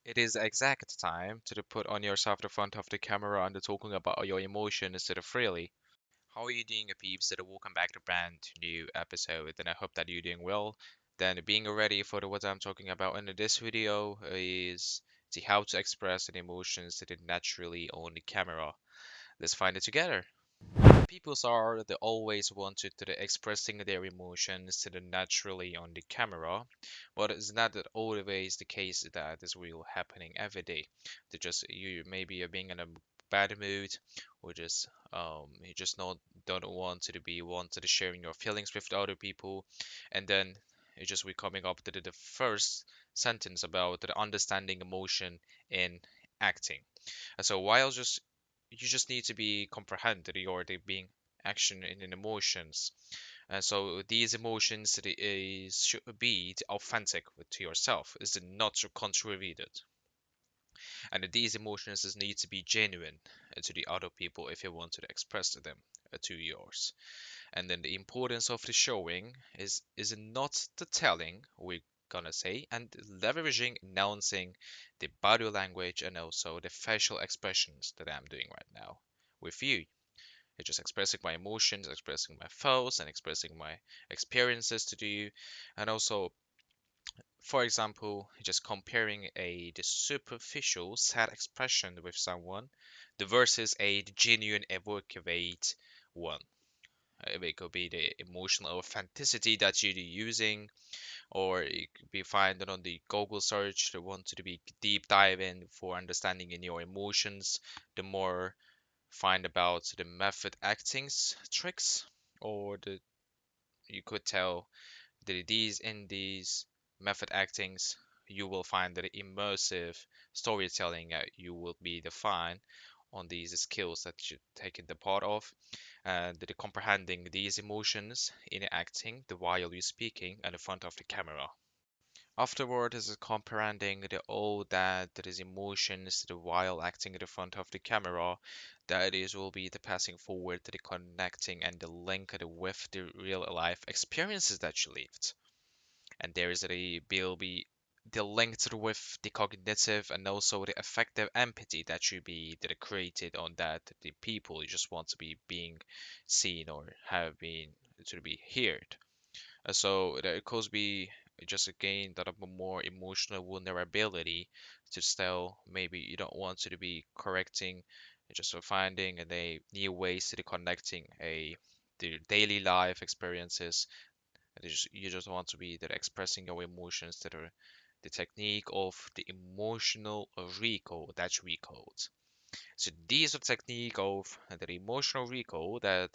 It is exact time to put on yourself the front of the camera and talking about your emotion instead of freely. How are you doing, peeps? Welcome back to brand new episode, and I hope that you're doing well. Then being ready for what I'm talking about in this video is the how to express an emotions that naturally on the camera. Let's find it together. People are they always wanted to the expressing their emotions to the naturally on the camera, but it's not that always the case that is real happening every day. They just you maybe you're being in a bad mood, or just you just don't want to be wanted to sharing your feelings with the other people, and then you just we coming up to the first sentence about the understanding emotion in acting. And so while just you just need to be comprehended or they being action and in emotions. And so these emotions should be authentic to yourself, is not contributed. And these emotions need to be genuine to the other people if you want to express them to yours. And then the importance of the showing is not the telling, we're gonna say, and leveraging, announcing the body language and also the facial expressions that I'm doing right now with you. It's just expressing my emotions, expressing my thoughts, and expressing my experiences to you. And also, for example, just comparing the superficial sad expression with someone the versus a genuine evocate one. It could be the emotional authenticity that you're using, or it could be finding on the Google search that want to be deep dive in for understanding in your emotions. The more find about the method actings tricks, or the you could tell that these method actings you will find that immersive storytelling you will be defined on these skills that you taking the part of and the comprehending these emotions in acting the while you're speaking in front of the camera. Afterward is comprehending the all that is emotions the while acting in the front of the camera. That is will be the passing forward to the connecting and the link with the real life experiences that you lived. And there is a will be the link to with the cognitive and also the effective empathy that should be that created on that the people you just want to be being seen or have been to be heard. So that could be just again that of a more emotional vulnerability to still maybe you don't want to be correcting, just for finding a new ways to connecting a the daily life experiences. You just want to be that expressing your emotions that are the technique of the emotional recall that's recalled. So these are technique of the emotional recall that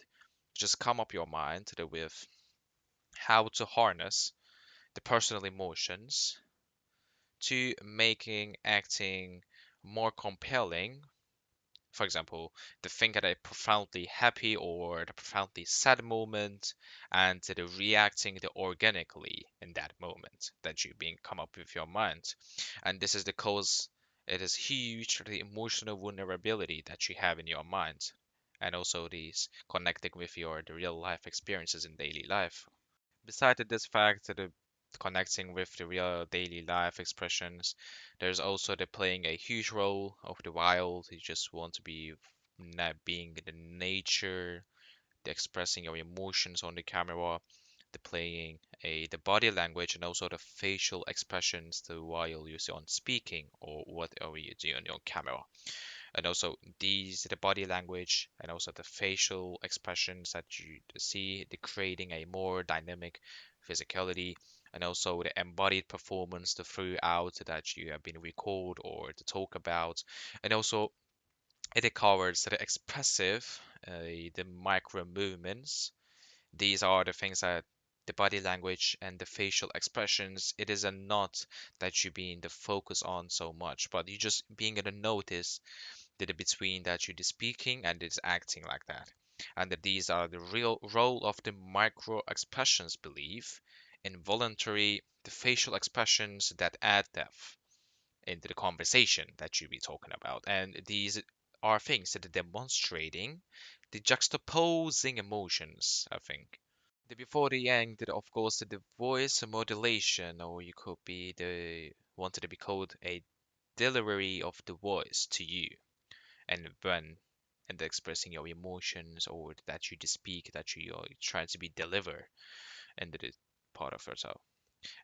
just come up your mind with how to harness the personal emotions to making acting more compelling. For example, the thing that are profoundly happy or the profoundly sad moment, and the reacting the organically in that moment that you being come up with your mind. And this is the cause it is huge the emotional vulnerability that you have in your mind. And also these connecting with your the real life experiences in daily life. Besides this fact that the connecting with the real daily life expressions, there's also the playing a huge role of the wild. You just want to be not being in the nature, the expressing your emotions on the camera, the playing the body language and also the facial expressions the while you're on speaking or whatever you do on your camera. And also these the body language and also the facial expressions that you see the creating a more dynamic physicality and also the embodied performance the throughout that you have been recalled or to talk about, and also it covers the expressive the micro movements. These are the things that the body language and the facial expressions, it is a not that you being the focus on so much, but you just being able to notice the between that you're speaking and it's acting like that. And that these are the real role of the micro expressions belief, involuntary, the facial expressions that add depth into the conversation that you be talking about. And these are things that are demonstrating the juxtaposing emotions, I think. The before the end, of course, the voice modulation, or you could be the wanted to be called a delivery of the voice to you, and when and expressing your emotions or that you just speak that you are trying to be deliver and the part of yourself.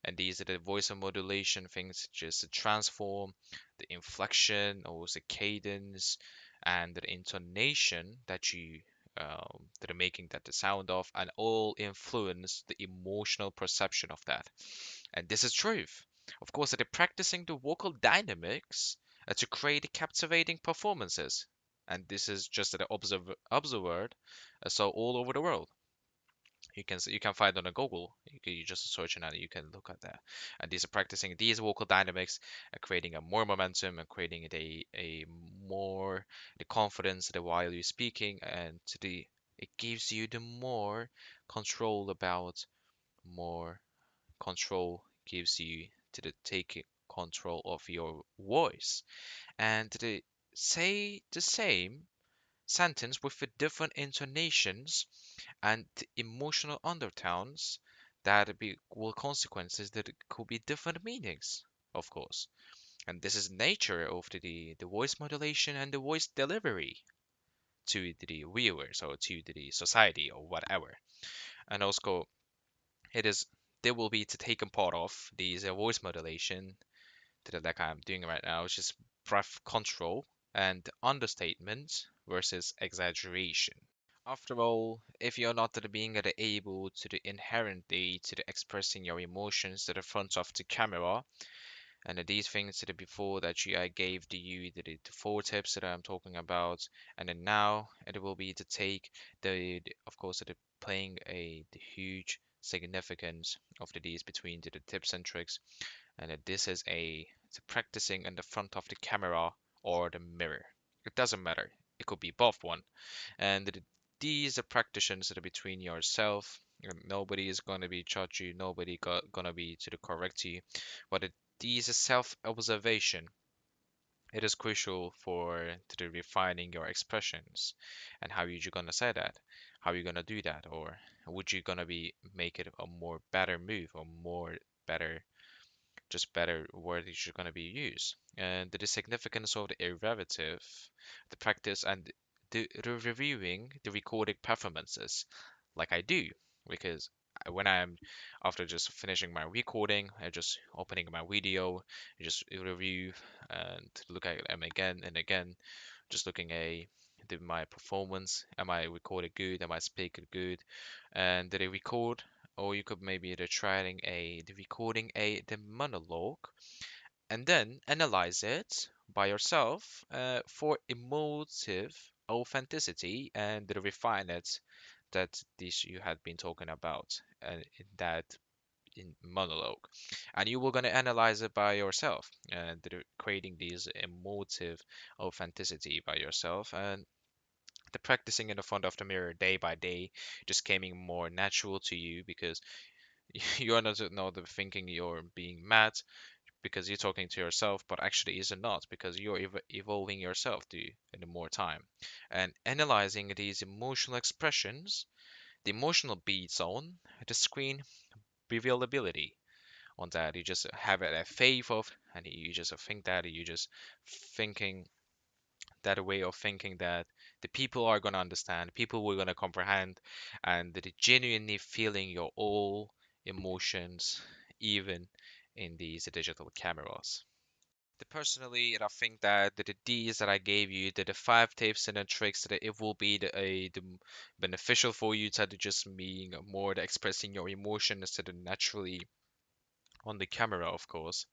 And these are the voice and modulation things, just the transform, the inflection, or the cadence, and the intonation that you that are making that the sound of, and all influence the emotional perception of that. And this is truth. Of course, they're practicing the vocal dynamics to create captivating performances. And this is just an observer, so all over the world. You can find on a Google. You just search and you can look at that. And these are practicing these vocal dynamics and creating a more momentum and creating a more the confidence that while you're speaking and to the it gives you the more control about more control gives you to the take control of your voice and to say the same sentence with the different intonations and emotional undertones that be will consequences that it could be different meanings, of course. And this is nature of the voice modulation and the voice delivery to the viewers or to the society or whatever. And also it is they will be to taken part of these voice modulation to the like I'm doing right now, which is breath control and understatement versus exaggeration. After all, if you're not being able to the inherently to the expressing your emotions to the front of the camera, and these things to the before that I gave to you the four tips that I'm talking about, and then now it will be to take of course the playing the huge significance of these between the tips and tricks, and this is it's practicing in the front of the camera or the mirror. It doesn't matter. It could be both one and these are practitioners that are between yourself and nobody is going to be judge you, nobody gonna be to the correct you, but these are self-observation. It is crucial for to the refining your expressions and how you gonna say that, how you gonna do that, or would you gonna be make it a more better move or more better just better word is going to be used. And the significance of the derivative, the practice, and the reviewing the recorded performances, like I do, because when I'm after just finishing my recording, I just opening my video, I just review and look at them again and again, just looking my performance. Am I recorded good? Am I speaking good? And did I record? Or you could maybe trying the recording the monologue and then analyze it by yourself for emotive authenticity and refine it that this you had been talking about in that in monologue, and you were going to analyze it by yourself and creating these emotive authenticity by yourself, and the practicing in the front of the mirror day by day just becoming more natural to you because you're not the thinking you're being mad because you're talking to yourself, but actually is not because you're evolving yourself to in the more time and analyzing these emotional expressions, the emotional beats on the screen revealability on that. You just have it a faith of, and you just think that you just thinking that way of thinking that the people are going to understand, people will going to comprehend, and that it genuinely feeling your all emotions, even in these digital cameras. Personally, I think that the D's that I gave you, the five tips and the tricks, that it will be beneficial for you to just being more expressing your emotions instead of naturally on the camera, of course,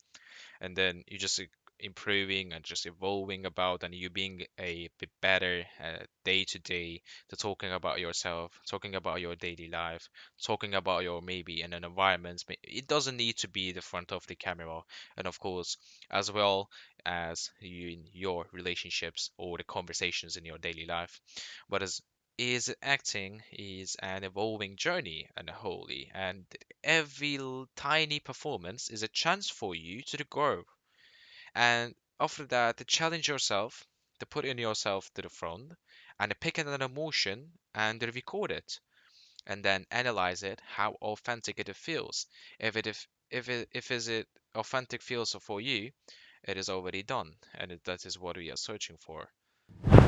and then you just improving and just evolving about and you being a bit better day to day to talking about yourself, talking about your daily life, talking about your maybe in an environment. It doesn't need to be the front of the camera, and of course as well as you in your relationships or the conversations in your daily life, but as is acting is an evolving journey and wholly, and every tiny performance is a chance for you to grow. And after that, to challenge yourself, to put in yourself to the front, and to pick an emotion and to record it, and then analyze it, how authentic it feels. If it authentic feels for you, it is already done, and that is what we are searching for.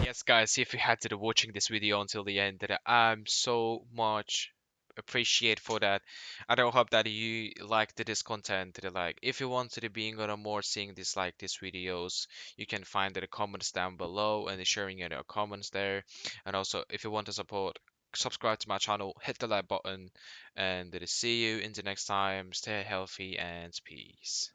Yes, guys, if you had to watching this video until the end, that I'm so much appreciate for that. I do hope that you liked this content. That like, if you want to being on a more seeing this like these videos, you can find the comments down below and sharing in your comments there. And also, if you want to support, subscribe to my channel, hit the like button, and see you in the next time. Stay healthy and peace.